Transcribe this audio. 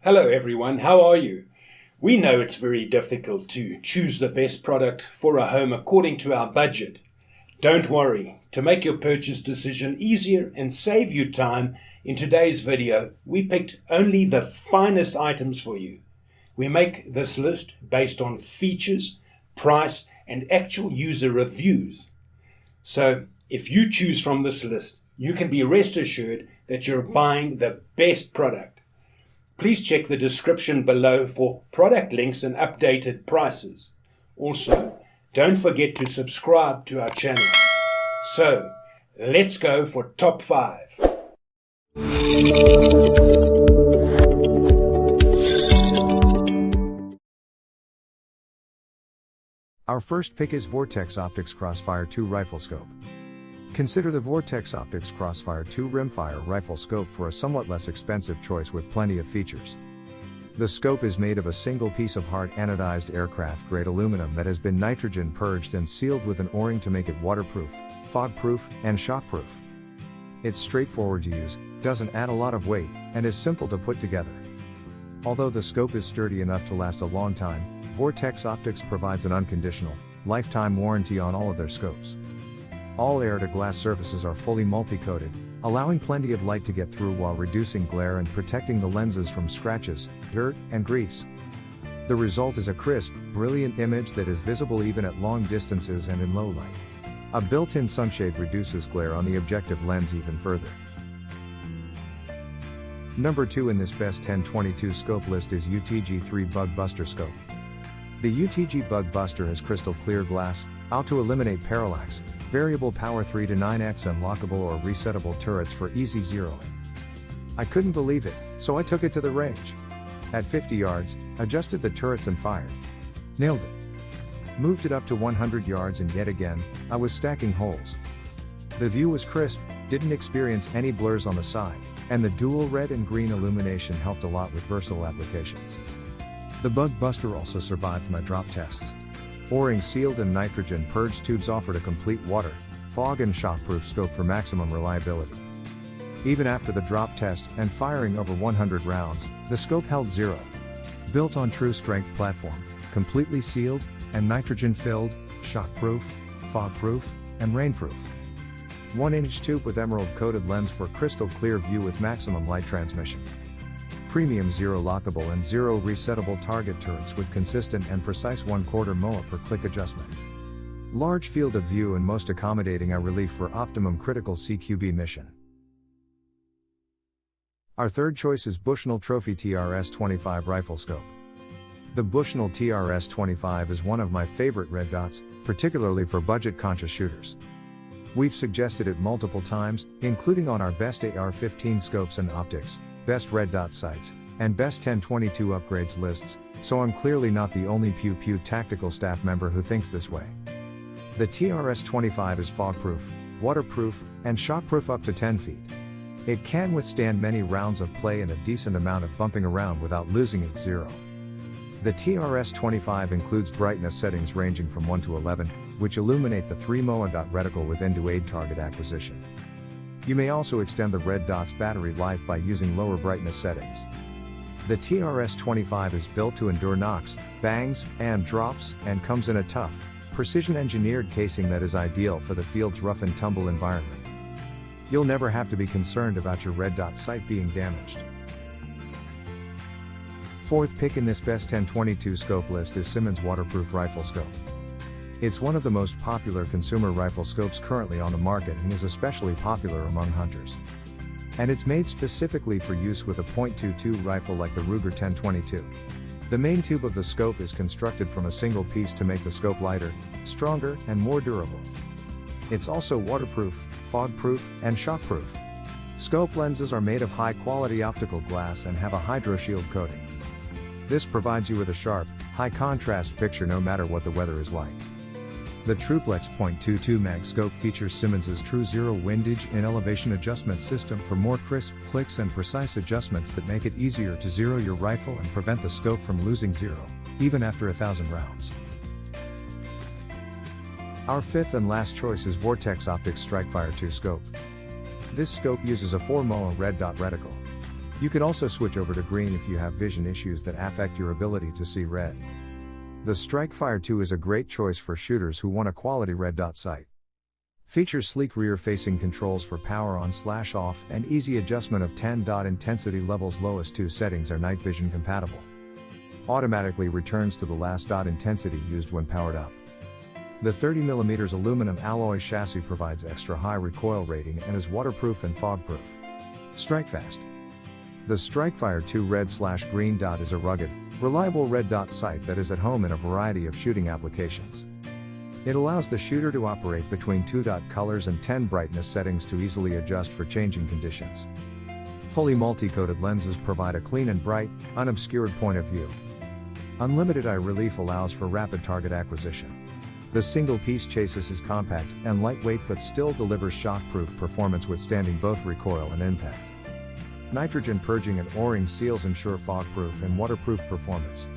Hello everyone, how are you? We know it's very difficult to choose the best product for a home according to our budget. Don't worry, to make your purchase decision easier and save you time, in today's video we picked only the finest items for you. We make this list based on features, price and actual user reviews. So if you choose from this list, you can be rest assured that you're buying the best product. Please check the description below for product links and updated prices. Also, don't forget to subscribe to our channel. So, let's go for top 5. Our first pick is Vortex Optics Crossfire 2 Rifle Scope. Consider the Vortex Optics Crossfire 2 rimfire rifle scope for a somewhat less expensive choice with plenty of features. The scope is made of a single piece of hard anodized aircraft-grade aluminum that has been nitrogen purged and sealed with an O-ring to make it waterproof, fog-proof, and shock-proof. It's straightforward to use, doesn't add a lot of weight, and is simple to put together. Although the scope is sturdy enough to last a long time, Vortex Optics provides an unconditional, lifetime warranty on all of their scopes. All air-to-glass surfaces are fully multi-coated, allowing plenty of light to get through while reducing glare and protecting the lenses from scratches, dirt, and grease. The result is a crisp, brilliant image that is visible even at long distances and in low light. A built-in sunshade reduces glare on the objective lens even further. Number 2 in this best 10/22 scope list is UTG3 Bug Buster scope. The UTG Bug Buster has crystal clear glass, out to eliminate parallax, variable power 3 to 9x and lockable or resettable turrets for easy zeroing. I couldn't believe it, so I took it to the range. At 50 yards, adjusted the turrets and fired. Nailed it. Moved it up to 100 yards and yet again, I was stacking holes. The view was crisp, didn't experience any blurs on the side, and the dual red and green illumination helped a lot with versatile applications. The Bug Buster also survived my drop tests. O-ring sealed and nitrogen purged tubes offered a complete water, fog and shockproof scope for maximum reliability. Even after the drop test and firing over 100 rounds, the scope held zero. Built on true strength platform, completely sealed and nitrogen filled, shockproof, fog-proof, and rainproof. 1-inch tube with emerald coated lens for crystal clear view with maximum light transmission. Premium zero lockable and zero resettable target turrets with consistent and precise 1/4 MOA per click adjustment. Large field of view and most accommodating eye relief for optimum critical CQB mission. Our third choice is Bushnell TRS25 Rifle Scope. The Bushnell TRS25 is one of my favorite red dots, particularly for budget-conscious shooters. We've suggested it multiple times, including on our best AR-15 scopes and optics, best red dot sights, and best 10/22 upgrades lists, so I'm clearly not the only Pew Pew tactical staff member who thinks this way. The TRS25 is fog-proof, waterproof, and shockproof up to 10 feet. It can withstand many rounds of play and a decent amount of bumping around without losing its zero. The TRS25 includes brightness settings ranging from 1 to 11, which illuminate the 3 MOA dot reticle with end-to-aid target acquisition. You may also extend the red dot's battery life by using lower brightness settings. The TRS25 is built to endure knocks, bangs, and drops, and comes in a tough, precision-engineered casing that is ideal for the field's rough and tumble environment. You'll never have to be concerned about your red dot sight being damaged. Fourth pick in this best 10/22 scope list is SIMMONS Waterproof Rifle Scope. It's one of the most popular consumer rifle scopes currently on the market and is especially popular among hunters. And it's made specifically for use with a .22 rifle like the Ruger 10/22. The main tube of the scope is constructed from a single piece to make the scope lighter, stronger, and more durable. It's also waterproof, fog-proof, and shockproof. Scope lenses are made of high-quality optical glass and have a hydro-shield coating. This provides you with a sharp, high-contrast picture no matter what the weather is like. The Truplex .22 mag scope features SIMMONS' True Zero windage and elevation adjustment system for more crisp clicks and precise adjustments that make it easier to zero your rifle and prevent the scope from losing zero, even after 1,000 rounds. Our fifth and last choice is Vortex Optics Strikefire 2 scope. This scope uses a 4 MOA red dot reticle. You can also switch over to green if you have vision issues that affect your ability to see red. The StrikeFire 2 is a great choice for shooters who want a quality red dot sight. Features sleek rear-facing controls for power on/off and easy adjustment of 10 dot intensity levels. Lowest 2 settings are night vision compatible. Automatically returns to the last dot intensity used when powered up. The 30mm aluminum alloy chassis provides extra high recoil rating and is waterproof and fog-proof. Strike fast. The StrikeFire 2 red/green dot is a rugged, reliable red dot sight that is at home in a variety of shooting applications. It allows the shooter to operate between 2 dot colors and 10 brightness settings to easily adjust for changing conditions. Fully multi-coated lenses provide a clean and bright, unobscured point of view. Unlimited eye relief allows for rapid target acquisition. The single-piece chassis is compact and lightweight but still delivers shock-proof performance withstanding both recoil and impact. Nitrogen purging and O-ring seals ensure fog-proof and waterproof performance.